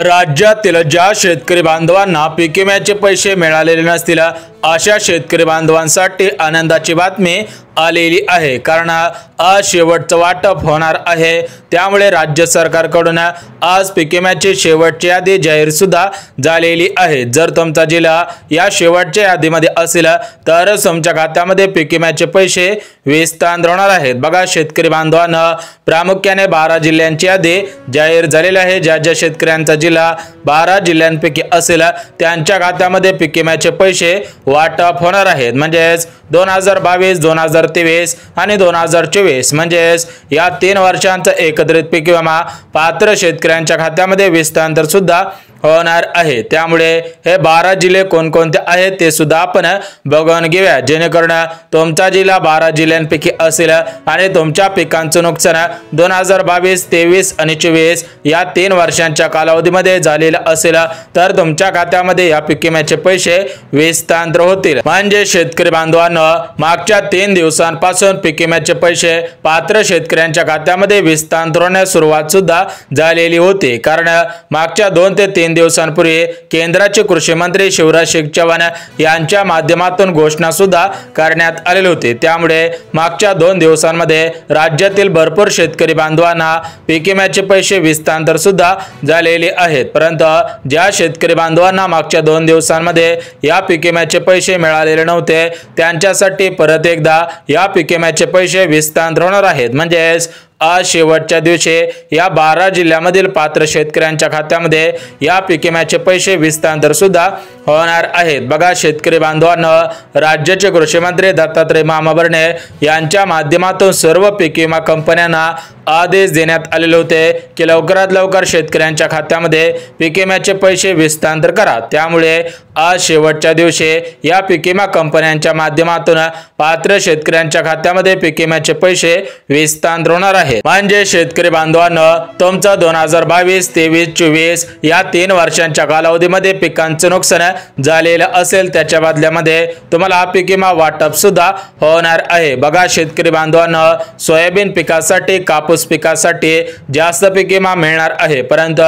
राज्यातील ज्या शेतकरी बांधवांना पीक विम्याचे पैसे मिळालेले नसतील अशा शेतकरी बांधवांसाठी आनंदाची बातमी आलेली आहे, कारण आज शेवटचं वाटप होणार आहे। त्यामुळे राज्य सरकारकडून आज पीक विम्याची शेवटची यादी जाहीर सुद्धा झालेली आहे। जर तुमचा जिल्हा या शेवटच्या यादीमध्ये असेल तर तुमच्या खात्यामध्ये पीक विम्याचे पैसे विस्तार होणार आहेत। बघा शेतकरी बांधवांना प्रामुख्याने 12 जिल्ह्यांची यादी जाहीर झालेली आहे। ज्या ज्या शेतकऱ्यांचा जिल्हा 12 जिल्ह्यांपैकी असेल त्यांच्या खात्यामध्ये पीक विम्याचे पैसे वाटप होणार आहेत। म्हणजेच 2022, 2023 आणि 2024 म्हणजेच या 3 वर्षांचा एकत्रित पीक विमा पात्र शेतकऱ्यांच्या खात्यामध्ये विस्तार सुद्धा होणार आहे। त्यामुळे हे 12 जिल्हे कोणकोणते आहेत ते सुद्धा आपण बघून घेऊया, जेणेकरून तुमचा जिल्हा 12 जिल्ह्यांपैकी असेल आणि तुमच्या पिकांचं नुकसान 2022, 23 आणि 24 या 3 वर्षांच्या कालावधीमध्ये झालेलं असेल तर तुमच्या खात्यामध्ये या पीक विम्याचे पैसे विस्तार होतील। म्हणजे शेतकरी बांधवांना मागच्या 3 दिवसांपासून पीक विम्याचे पैसे पात्र शेतकऱ्यांच्या खात्यामध्ये विस्तार होण्यास सुरुवात सुद्धा झालेली होती, कारण मागच्या 2 ते 3 दिवसांपूर्वी केंद्राचे कृषी मंत्री शिवराज सिंग चौहान यांच्या माध्यमातून घोषणा सुद्धा करण्यात आलेली होती। त्यामुळे मागच्या 2 दिवसांमध्ये राज्यातील भरपूर शेतकरी बांधवांना पीक विम्याचे पैसे विस्तार सुद्धा झालेले आहेत। परंतु ज्या शेतकरी बांधवांना मागच्या 2 दिवसांमध्ये या पीक विम्याचे पैसे मिळालेले नव्हते त्यांच्यासाठी परत एकदा या पीक विम्याचे पैसे विस्तार होणार आहेत। म्हणजेच आज शेवटच्या दिवशी या 12 जिल्ह्यामधील पात्र शेतकऱ्यांच्या खात्यामध्ये या पीक विम्याचे पैसे विस्तार सुद्धा होणार आहेत। बघा शेतकरी बांधवांना राज्याचे कृषी मंत्री दत्तात्रय मामाभरणे यांच्या माध्यमातून सर्व पीक विमा कंपन्यांना आदेश देण्यात आलेले होते की लवकरात लवकर शेतकऱ्यांच्या खात्यामध्ये पीक विम्याचे पैसे विस्तार करा। त्यामुळे आज शेवटच्या दिवशी या पीक विमा कंपन्यांच्या माध्यमातून पात्र शेतकऱ्यांच्या खात्यामध्ये पीक विम्याचे पैसे विस्तार होणार आहेत। म्हणजे शेतकरी बांधवांना तुमचा 2022, 23, 24 या 3 वर्षांच्या कालावधीमध्ये पिकांचं नुकसान झालेलं असेल त्याच्या बदल्यामध्ये तुम्हाला हा पीक विमा वाटप सुद्धा होणार आहे। बघा शेतकरी बांधवांना सोयाबीन पिकासाठी, कापूस पिकासाठी जास्त पीक विमा मिळणार आहे, परंतु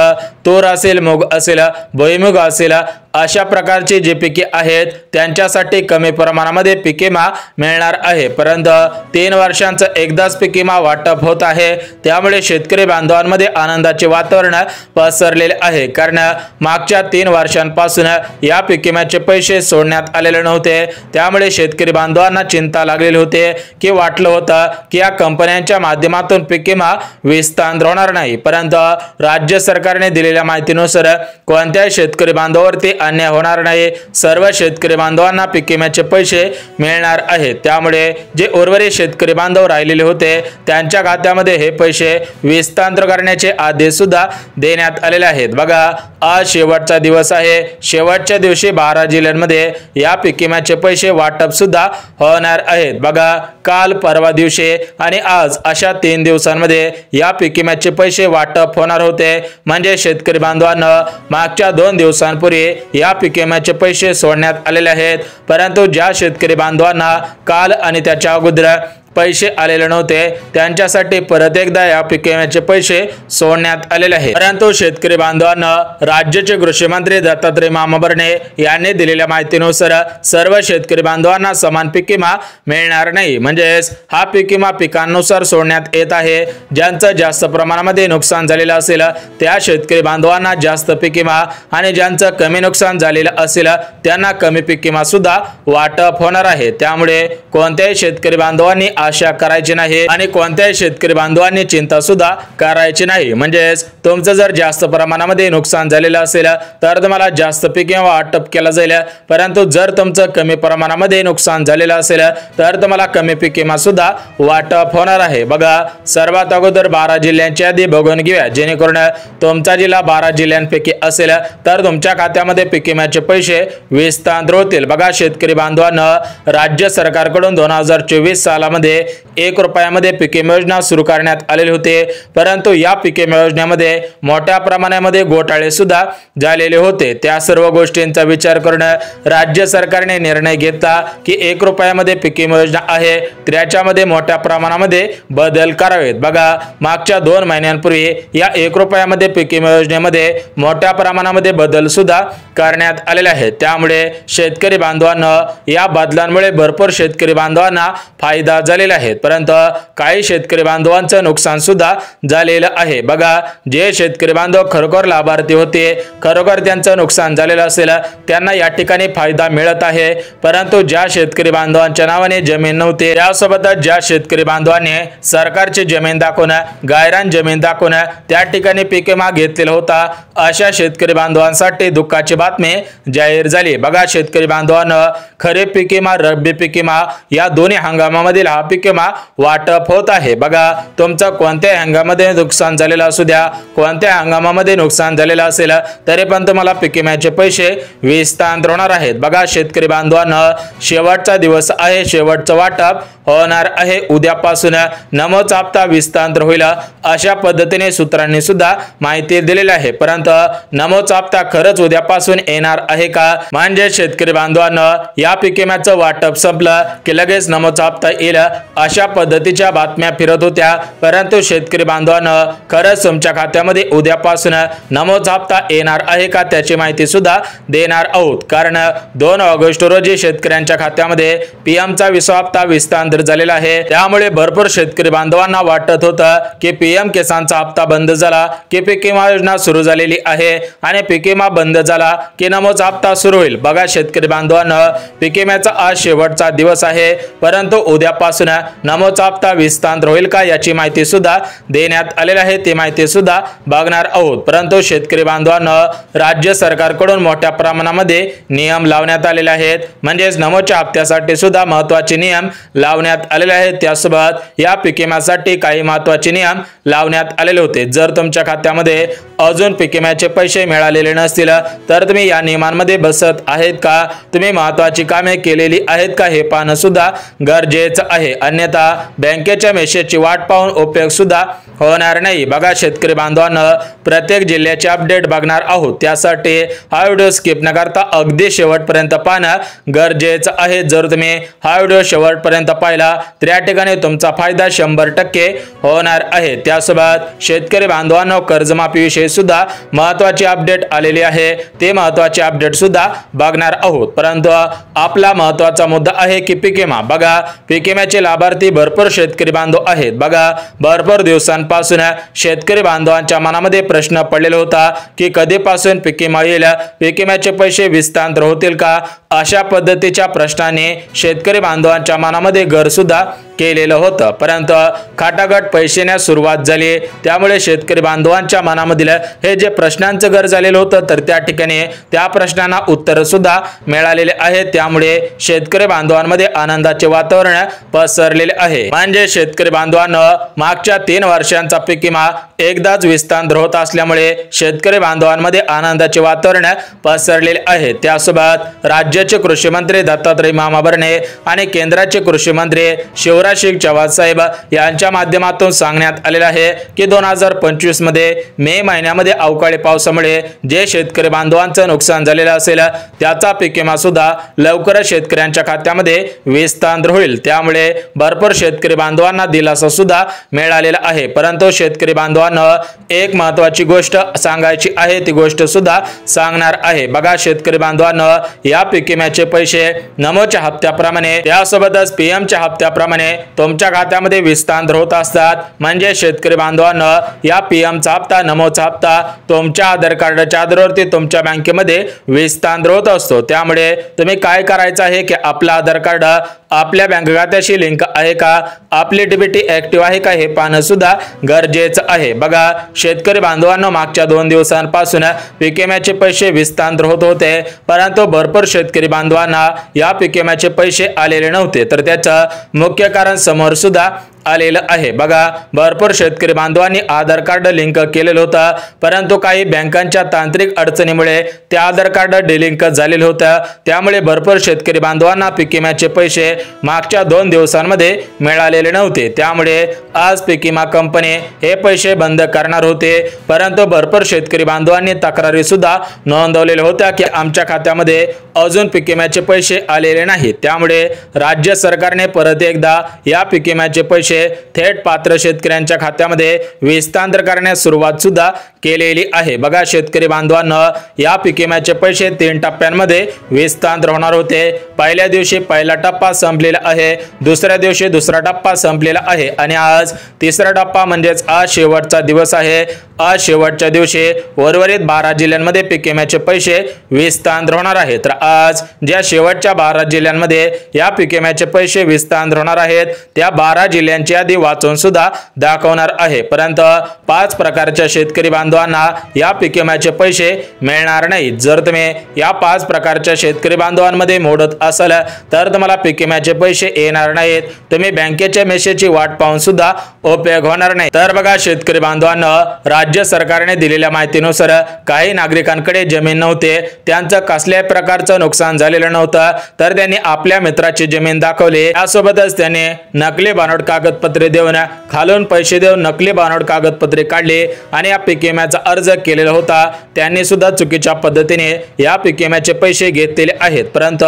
तूर असेल, मूग असेल, भुईमूग असेल अशा प्रकारची जी पिके आहेत त्यांच्यासाठी कमी प्रमाणामध्ये पीक विमा मिळणार आहे। परंतु 3 वर्षांचा एकदाच पीक विमा वाटप होत आहे, त्यामुळे शेतकरी बांधवांमध्ये आनंदाचे वातावरण पसरलेले आहे, कारण मागच्या 3 वर्षांपासून या पीक विम्याचे पैसे सोडण्यात आलेले नव्हते। त्यामुळे शेतकरी बांधवांना चिंता लागलेली होती की वाटलं होतं की या कंपन्यांच्या माध्यमातून पीक विमा विस्तार होणार नाही, परंतु राज्य सरकारने दिलेल्या माहितीनुसार कोणत्याही शेतकरी बांधवावरती अन्याय होणार नाही। सर्व शेतकरी बांधवांना पीक विम्याचे पैसे मिळणार आहेत। त्यामुळे जे उर्वरित शेतकरी बांधव राहिलेले होते त्यांच्या खात्यामध्ये हे पैसे विस्तार करण्याचे आदेश सुद्धा देण्यात आलेले आहेत। बघा आज शेवटचा दिवस आहे। शेवटच्या दिवशी 12 जिल्ह्यांमध्ये या पीक विम्याचे पैसे वाटप सुद्धा होणार आहेत। बघा काल, परवा दिवशी आणि आज अशा 3 दिवसांमध्ये या पीक विम्याचे पैसे वाटप होणार होते। म्हणजे शेतकरी बांधवांना मागच्या 2 दिवसांपूर्वी या पीक विम्याचे पैसे सोडण्यात आलेले आहेत, परंतु ज्या शेतकरी बांधवांना काल आणि त्याच्या अगोदर पैसे आलेले नव्हते त्यांच्यासाठी परत एकदा या पीक विम्याचे पैसे सोडण्यात आलेले आहेत। परंतु शेतकरी बांधवांना राज्याचे कृषी मंत्री दत्तात्रय मामाभरणे यांनी दिलेल्या माहितीनुसार सर्व शेतकरी बांधवांना समान पीक विमा मिळणार नाही। म्हणजेच हा पीक विमा पिकांनुसार सोडण्यात येत आहे। ज्यांचं जास्त प्रमाणामध्ये नुकसान झालेलं असेल त्या शेतकरी बांधवांना जास्त पीक विमा आणि ज्यांचं कमी नुकसान झालेलं असेल त्यांना कमी पीक विमा सुद्धा वाटप होणार आहे। त्यामुळे कोणत्याही शेतकरी बांधवांनी आशा करायची नाही आणि कोणत्याही शेतकरी बांधवांनी चिंता सुद्धा करायची नाही। म्हणजेच तुमचं जर जास्त प्रमाणामध्ये नुकसान झालेलं असेल तर तुम्हाला जास्त पीक विमा वाटप केला जाईल, परंतु जर तुमचं कमी प्रमाणामध्ये नुकसान झालेलं असेल तर तुम्हाला कमी पीक विमा सुद्धा वाटप होणार आहे। बघा सर्वात अगोदर 12 जिल्ह्यांची यादी बघून घेऊया, जेणेकरून तुमचा जिल्हा 12 जिल्ह्यांपैकी असेल तर तुमच्या खात्यामध्ये पीक विम्याचे पैसे विस्तार होतील। बघा शेतकरी बांधवांना राज्य सरकारकडून 2024 सालामध्ये हंगामामध्ये 1 रुपयामध्ये पीक विमा योजना सुरू करण्यात आलेली होते, परंतु या पीक विमा योजनेमध्ये मोठ्या प्रमाणामध्ये घोटाळे सुद्धा झालेले होते। त्या सर्व गोष्टींचा विचार करून राज्य सरकारने निर्णय घेतला की 1 रुपयामध्ये पीक विमा योजना आहे त्याच्यामध्ये मोठ्या प्रमाणामध्ये बदल करावेत। बघा, मागच्या 2 महिन्यांपूर्वी या 1 रुपयामध्ये पीक विमा योजनेमध्ये मोठ्या प्रमाणामध्ये बदल सुद्धा करण्यात आलेले आहेत। त्यामुळे शेतकरी बांधवांना या बदलांमुळे भरपूर शेतकरी बांधवांना फायदा झालेला आहे, परंतु काही शेतकरी बांधवांचं नुकसान सुद्धा झालेलं आहे। बघा, जे शेतकरी बांधव खरोखर लाभार्थी होते, खरोखर त्यांचं नुकसान झालेलं असेल त्यांना या ठिकाणी फायदा मिळत आहे, परंतु ज्या शेतकरी बांधवांच्या नावाने जमीन नव्हती त्यासोबतच ज्या शेतकरी बांधवांनी सरकारची जमीन दाखवून गायरान जमीन दाखवून त्या ठिकाणी पीक विमा घेतलेला होता अशा शेतकरी बांधवांसाठी दुःखाची बातमी जाहीर झाली। बघा, शेतकरी बांधवांना खरीप पीक विमा, रब्बी पीक विमा या दोन्ही हंगामामधील हा पीक विमा वाटप होत आहे। बघा, तुमचं कोणत्या हंगामामध्ये नुकसान झालेलं असू द्या, कोणत्या हंगामामध्ये नुकसान झालेलं असेल तरी पण तुम्हाला पीक विम्याचे पैसे विस्तारित होणार आहेत। बघा, शेतकरी बांधवांना शेवटचा दिवस आहे, शेवटचं वाटप होणार आहे। उद्यापासून नमोचा हप्ता विस्तारित होईल अशा पद्धतीने सूत्रांनी सुद्धा माहिती दिलेली आहे, परंतु नमोचा हप्ता खरंच उद्यापासून येणार आहे का? म्हणजे शेतकरी बांधवांना या पीक विम्याचं वाटप संपलं की लगेच नमोचा हप्ता येईल अशा पद्धतीच्या बातम्या फिरत होत्या, परंतु शेतकरी बांधवांना खरंच तुमच्या खात्यामध्ये उद्यापासून नमोचा हप्ता येणार आहे का त्याची माहिती सुद्धा देणार आहोत। कारण 2 ऑगस्ट रोजी शेतकऱ्यांच्या खात्यामध्ये पीएमचा 20वा हप्ता विस्तारित झालेला आहे, त्यामुळे भरपूर शेतकरी बांधवांना वाटत होतं की पीएम किसानचा हप्ता बंद झाला की पीक विमा योजना सुरू झालेली आहे आणि पीक विमा बंद झाला की नमोचा हप्ता सुरू होईल। बघा, शेतकरी बांधवांना पीक विम्याचा आज शेवटचा दिवस आहे, परंतु उद्यापासून नमोचा हप्ता विस्तारित होईल का याची माहिती सुद्धा देण्यात आलेली आहे, ती माहिती सुद्धा बघणार आहोत। परंतु शेतकरी बांधवांना राज्य सरकारकडून मोठ्या प्रमाणामध्ये नियम लावण्यात आलेले आहेत, म्हणजेच नमोच्या हप्त्यासाठी सुद्धा महत्त्वाचे नियम लावण्यात आलेले आहेत। त्यासोबत या पीक विम्यासाठी काही महत्त्वाचे नियम लावण्यात आलेले होते। जर तुमच्या खात्यामध्ये अजून पीक विम्याचे पैसे मिळालेले नसतील तर तुम्ही या नियमांमध्ये बसत आहेत का, तुम्ही महत्त्वाची कामे केलेली आहेत का हे पाहणं सुद्धा गरजेचं आहे, अन्यथा बँकेच्या मेसेजची वाट पाहून उपयोग सुद्धा होणार नाही। बघा, शेतकरी बांधवांना प्रत्येक जिल्ह्याचे अपडेट बघणार आहोत, त्यासाठी हा व्हिडिओ स्किप न करता अगदी शेवटपर्यंत पाहणं गरजेचं आहे। जर तुम्ही हा व्हिडिओ शेवटपर्यंत पाहिला तर या ठिकाणी तुमचा फायदा 100% होणार आहे। त्यासोबत शेतकरी बांधवांना कर्जमाफीविषयी सुद्धा महत्त्वाची अपडेट आलेली आहे, ते महत्त्वाचे अपडेट सुद्धा बघणार आहोत, परंतु आपला महत्त्वाचा मुद्दा आहे की पीक विमा। बघा, पीक विम्याचे लाभार्थी भरपूर शेतकरी बांधव आहेत। बघा, भरपूर दिवसांपासून शेतकरी बांधवांच्या मनामध्ये प्रश्न पडलेला होता की कधीपासून पीक विमा येईल, पीक विम्याचे पैसे विस्तारित होतील का, अशा पद्धतीच्या प्रश्नाने शेतकरी बांधवांच्या मनामध्ये घर सुद्धा केलेलं होतं, परंतु खाटाघाट पैसे येण्यास सुरुवात झाली, त्यामुळे शेतकरी बांधवांच्या मनामधील हे जे प्रश्नांचं घर झालेलं होतं तर त्या ठिकाणी त्या प्रश्नांना उत्तर सुद्धा मिळालेले आहेत। त्यामुळे शेतकरी बांधवांमध्ये आनंदाचे वातावरण पसरलेले आहे। म्हणजे शेतकरी बांधवांना मागच्या 3 वर्षांचा पीक विमा एकदाच विस्तारित होत असल्यामुळे शेतकरी बांधवांमध्ये आनंदाचे वातावरण पसरलेले आहे। त्यासोबत राज्याचे कृषी मंत्री दत्तात्रय मामा भरणे आणि केंद्राचे कृषी मंत्री शिवराज सिंग चौहान साहेब यांच्या माध्यमातून सांगण्यात आलेले आहे की 2025 मध्ये मे महिन्यामध्ये अवकाळी पावसामुळे जे शेतकरी बांधवांचं नुकसान झालेलं असेल त्याचा पीक विमा सुद्धा लवकरच शेतकऱ्यांच्या खात्यामध्ये विस्तारित होईल, त्यामुळे भरपूर शेतकरी बांधवांना दिलासा सुद्धा मिळालेला आहे। परंतु शेतकरी बांधवांना एक महत्त्वाची गोष्ट सांगायची आहे, ती गोष्ट सुद्धा सांगणार आहे। बघा, शेतकरी बांधवांना या पीक विम्याचे पैसे नमोच्या हप्त्याप्रमाणे त्यासोबतच पीएमच्या हप्त्याप्रमाणे तुमच्या खात्यामध्ये विस्तारित होत असतात, म्हणजे शेतकरी बांधवांना या पीएमचा हप्ता, नमोचा हप्ता तुमच्या आधार कार्डच्या आधारावरती तुमच्या बँकेमध्ये विस्तारित होत असतो। त्यामुळे तुम्ही काय करायचं आहे की आपलं आधार कार्ड आपल्या बँक खात्याशी लिंक आहे का, आपली डीबीटी ऍक्टिव्ह आहे का हे पाहणं सुद्धा गरजेचं आहे। बघा, शेतकरी बांधवांना मागच्या 2 दिवसांपासून पीक विम्याचे पैसे विस्तारित होत होते, परंतु भरपूर शेतकरी बांधवांना या पीक विम्याचे पैसे आलेले नव्हते, तर त्याचं मुख्य कारण समोर सुद्धा आलेलं आहे। बघा, भरपूर शेतकरी बांधवांनी आधार कार्ड लिंक केलेलं होतं, परंतु काही बँकांच्या तांत्रिक अडचणीमुळे ते आधार कार्ड डिलिंक झालेलं होतं, त्यामुळे भरपूर शेतकरी बांधवांना पीक विम्याचे पैसे मागच्या 2 दिवसांमध्ये मिळालेले नव्हते। त्यामुळे आज पीक विमा कंपनी हे पैसे बंद करणार होते, परंतु भरपूर शेतकरी बांधवांनी तक्रारी सुद्धा नोंदवलेल्या होत्या की आमच्या खात्यामध्ये अजून पीक विम्याचे पैसे आलेले नाहीत। त्यामुळे राज्य सरकारने परत एकदा या पीक विम्याचे पैसे थेट पात्र शेतकऱ्यांच्या खात्यामध्ये हस्तांतर करण्यास सुरुवात सुद्धा केलेली आहे। बघा शेतकरी बांधवांनो, या पीक विम्याचे पैसे 3 टप्प्यांमध्ये हस्तांतर होणार होते। पहिल्या दिवशी पहिला टप्पा संपलेला आहे, दुसऱ्या दिवशी दुसरा टप्पा संपलेला आहे आणि आज तिसरा टप्पा म्हणजेच आज शेवटचा दिवस आहे। आज शेवटच्या दिवशी उर्वरित 12 जिल्ह्यांमध्ये पीक विम्याचे पैसे हस्तांतर होणार आहेत। तर आज ज्या शेवटच्या 12 जिल्ह्यांमध्ये या पीक विम्याचे पैसे हस्तांतर होणार आहेत त्या 12 जिल्ह्यांची यादी वाचून सुद्धा दाखवणार आहे, परंतु 5 प्रकारच्या शेतकरी बांधवांना या पीक विम्याचे पैसे मिळणार नाहीत। जर तुम्ही या 5 प्रकारच्या शेतकरी बांधवांमध्ये मोडत असाल तर तुम्हाला पीक विम्याचे पैसे येणार नाहीत। तुम्ही बँकेच्या मेसेजची वाट पाहून सुद्धा उपयोग होणार नाही। तर बघा शेतकरी बांधवांनो, राज्य सरकारने दिलेल्या माहितीनुसार काही नागरिकांकडे जमीन नव्हते, त्यांचं कसल्याही प्रकारचं नुकसान झालेलं नव्हतं, तर त्यांनी आपल्या मित्राची जमीन दाखवली। यासोबतच त्यांनी नकली बनावट कागदपत्रे देऊन खालून पैसे देऊन नकली बनावट कागदपत्रे काढली आणि या पीक विम्याचा अर्ज केलेला होता। त्यांनी सुद्धा चुकीच्या पद्धतीने या पीक विम्याचे पैसे घेतलेले आहेत, परंतु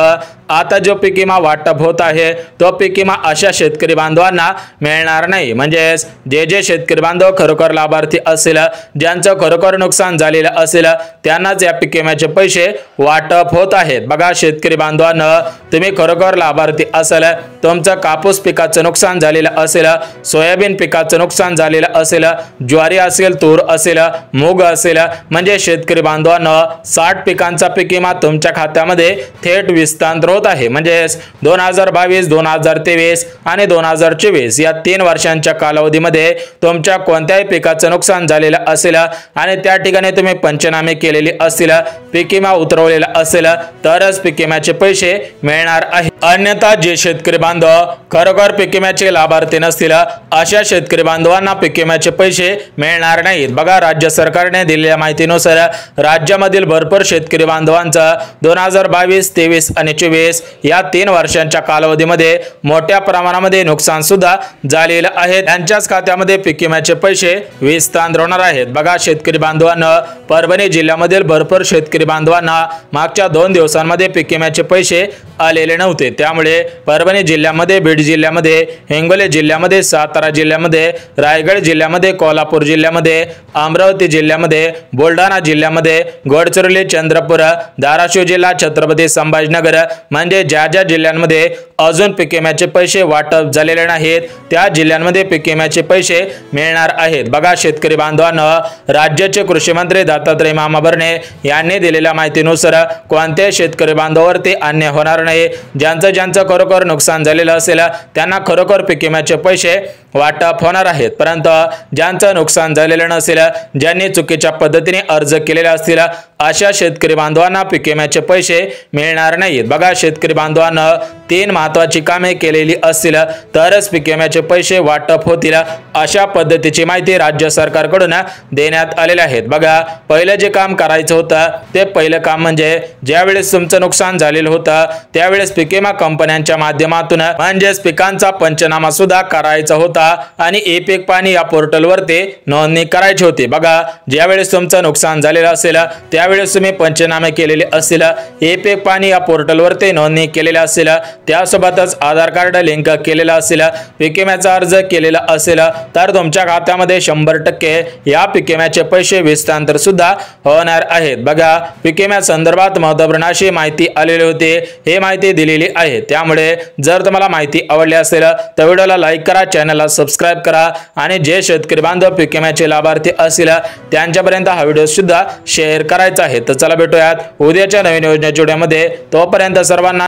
आता जो पीक विमा वाटप होत आहे तो पीक विमा अशा शेतकरी बांधवांना मिळणार नाही। म्हणजे जे शेतकरी बांधव खरोखर लाभार्थी असेल, ज्यांचं खरोखर नुकसान झालेलं असेल, त्यांनाच या पीक विम्याचे पैसे वाटप होत आहेत। बघा शेतकरी बांधवांनो, तुम्ही खरोखर लाभार्थी असेल, तुमचं कापूस पिकाचं नुकसान झालेलं असेल, सोयाबीन पिकाचं नुकसान झालेलं असेल, ज्वारी असेल, तूर असेल, मूग असेल, म्हणजे शेतकरी बांधवांनो 60 पिकांचा पीक विमा तुमच्या खात्यामध्ये थेट हस्तांतर होत आहे। म्हणजे 2022, 2023 आणि 2024 या 3 वर्षांच्या कालावधीमध्ये तुमच्या कोणत्याही पिकाचं नुकसान झालेलं असेल आणि त्या ठिकाणी तुम्ही पंचनामे केलेले असतील, पीक विमा उतरवलेला असेल, तरच पीक विम्याचे पैसे मिळणार आहे। अन्यथा जे शेतकरी बांधव खरोखर पीक विम्याचे लाभार्थी नसतील अशा शेतकरी बांधवांना पीक विम्याचे पैसे मिळणार नाहीत। बघा राज्य सरकारने दिलेल्या माहितीनुसार राज्यामधील भरपूर शेतकरी बांधवांचं 2022, 23 आणि 24 या 3 वर्षांच्या कालावधीमध्ये मोठ्या प्रमाणामध्ये नुकसान सुद्धा झालेलं आहे। त्यांच्याच खात्यामध्ये पीक विम्याचे पैसे हस्तांतर होणार आहेत। बघा शेतकरी बांधवांना, परभणी जिल्ह्यामधील भरपूर शेतकरी बांधवांना मागच्या 2 दिवसांमध्ये पीक विम्याचे पैसे आलेले नव्हते। त्यामुळे परभणी जिल्ह्यामध्ये, बीड जिल्ह्यामध्ये, हिंगोली जिल्ह्यामध्ये, सातारा जिल्ह्यामध्ये, रायगड जिल्ह्यामध्ये, कोल्हापूर जिल्ह्यामध्ये, अमरावती जिल्ह्यामध्ये, बुलढाणा जिल्ह्यामध्ये, गडचिरोली, चंद्रपूर, धाराशिव जिल्हा, छत्रपती संभाजीनगर म्हणजे ज्या जिल्ह्यांमध्ये अजून पीक विम्याचे पैसे वाटप झालेले नाहीत त्या जिल्ह्यांमध्ये पीक विम्याचे पैसे मिळणार आहेत। बघा शेतकरी बांधवांनो, राज्याचे कृषी मंत्री दत्तात्रय मामा भरणे यांनी दिलेल्या माहितीनुसार कोणत्याही शेतकरी बांधवावरती अन्याय होणार नाही। ज्यांचं खरोखर नुकसान झालेलं असेल त्यांना खरोखर पीक विम्याचे पैसे वाटप होणार आहेत, परंतु ज्यांचं नुकसान झालेलं नसेल, ज्यांनी चुकीच्या पद्धतीने अर्ज केलेले असतील अशा शेतकरी बांधवांना पीक विम्याचे पैसे मिळणार नाहीत। बघा शेतकरी बांधवांना, 3 महत्त्वाची कामे केलेली असतील तरच पीक विम्याचे पैसे वाटप होतील अशा पद्धतीची माहिती राज्य सरकारकडून देण्यात आलेली आहे। बघा पहिलं जे काम करायचं होतं ते पहिलं काम म्हणजे ज्यावेळेस तुमचं नुकसान झालेलं होतं त्यावेळेस पीक विमा कंपन्यांच्या माध्यमातून म्हणजेच पिकांचा पंचनामा सुद्धा करायचा होता आणि ई-पीक पाहणी या पोर्टलवरती नोंदणी करायची होती। बघा ज्यावेळेस तुमचं नुकसान झालेलं असेल त्यावेळेस तुम्ही पंचनामे केलेले असतील, ई-पीक पाहणी या पोर्टलवरती नोंदणी केलेली असेल, त्यासोबतच आधार कार्ड लिंक केलेला असेल, पीक विम्याचा अर्ज केलेला असेल तर तुमच्या खात्यामध्ये 100% या पीक विम्याचे पैसे हस्तांतर सुद्धा होणार आहेत। बघा पीक विम्या संदर्भात महत्त्वपूर्ण अशी माहिती आलेली होती, ही माहिती दिलेली आहे। त्यामुळे जर तुम्हाला माहिती आवडली असेल तर व्हिडिओला लाईक करा, चॅनलला सबस्क्राइब करा आणि जे शेतकरी बांधव पीक विम्याचे लाभार्थी असतील त्यांच्यापर्यंत हा व्हिडिओ सुद्धा शेअर करायचा आहे। तर चला भेटूयात उद्याच्या नवीन योजनेच्या व्हिडिओमध्ये, तोपर्यंत सर्वांना